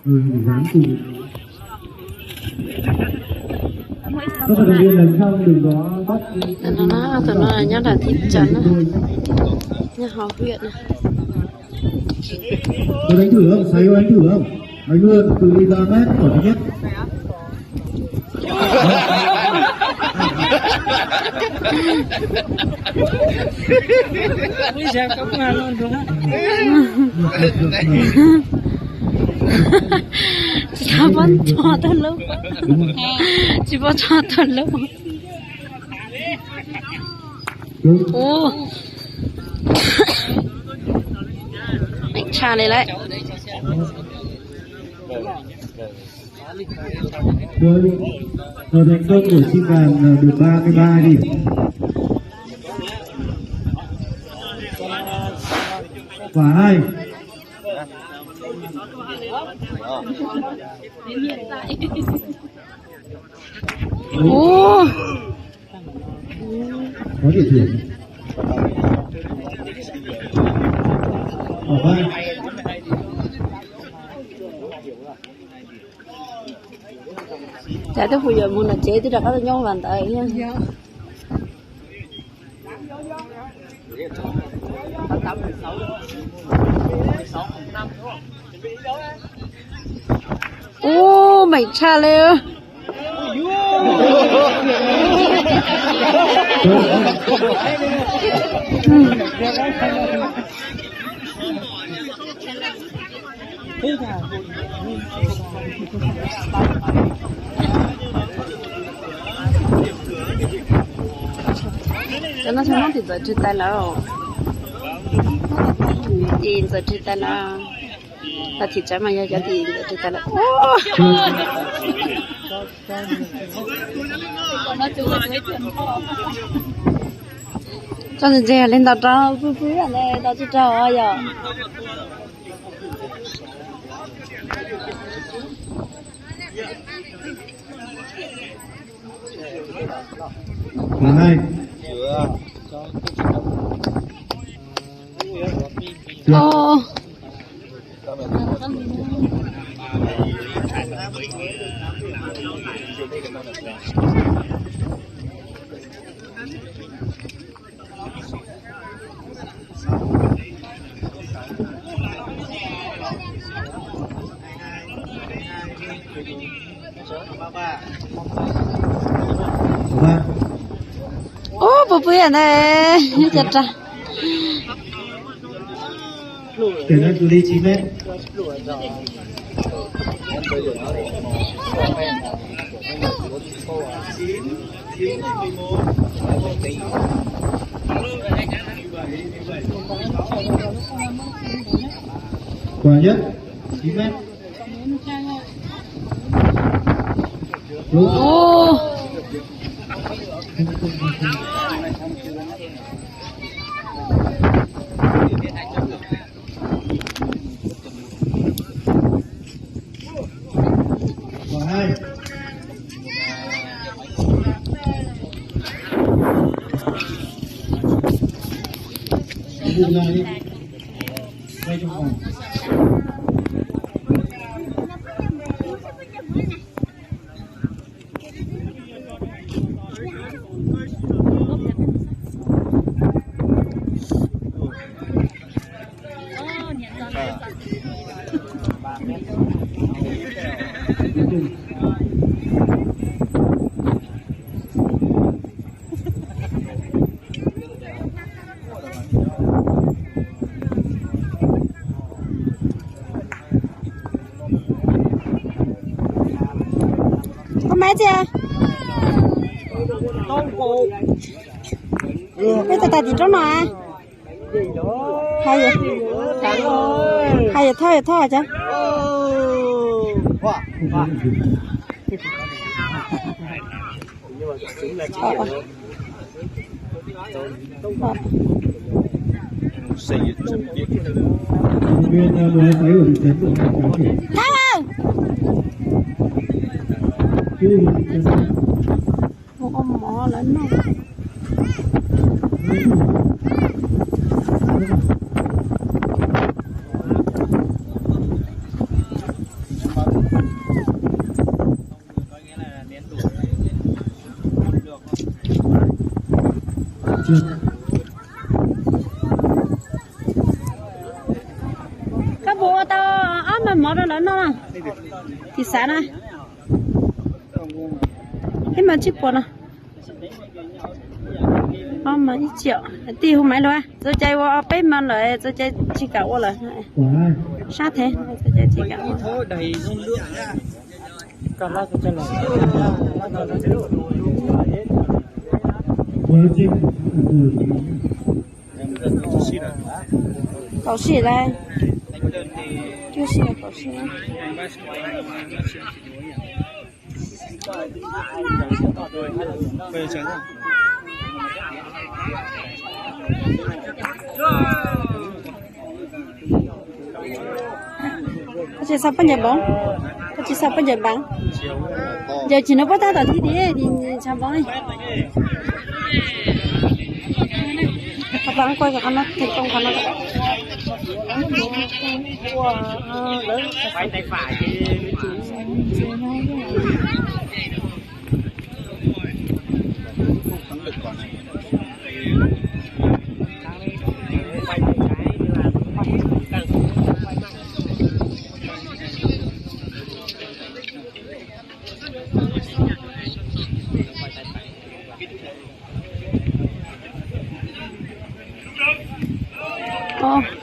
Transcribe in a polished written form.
dán cùng các vận động viên lần sau đừng có bắt tụi nó nhớ là thịt trần nhớ họ huyện này. Có đánh thử không? Sấy có đánh thử không? Đánh luôn từ đi ra mét khỏi thứ nhất. Bây giờ có qua luôn đúng không? Chị vẫn cho tôi lúc. Chị vẫn cho tôi lúc. Ô. Anh cha này lại. Rồi thành công của chim vàng được 33 điểm. Quả 2. Ô. Có điểm thưởng. Quả 3. Chả tới bây giờ muốn là chế thì đã có nhau bàn tay nha. Ô mày cha leo. Cho nó thì giờ chơi tay nào, thì giờ chơi tay nào, ta chỉ trái mà giờ thì giờ chơi tay nào. Cho nên giờ lên đào trâu, vui à này, đào trâu à giờ. Quả 2. Ô. Ô, bố bố này, chặt ra. Tiền lên từ đi 9 mét. Quả nhất 9 mét. Ô. Quả 2. Buông ra đi. Quay trong vòng. Có mấy chưa? Bây giờ tại gì chỗ nào à? Hay vậy? Hay vậy thôi chứ? Nguyên 12 sấy của thị trấn của các cháu thì Thắng không? Một con mỏ lớn không? các bộ tao áo mà mở ra lớn nó thì sáng này cái mà chip bộ nè mà ít triệu đi hôm mấy rồi rồi chạy qua bếp mà rồi rồi chạy chỉ cả qua rồi sát thế rồi chạy chỉ cả thôi đầy không nước còn lại cái này cầu xì đây chưa xì cầu xì có chỉ sao bây giờ bóng có chỉ sao bây giờ bắn giờ chỉ nó bắt ta tao thì sao bóng đi các bạn quay cái nó thành công cái nó phải tay phải oh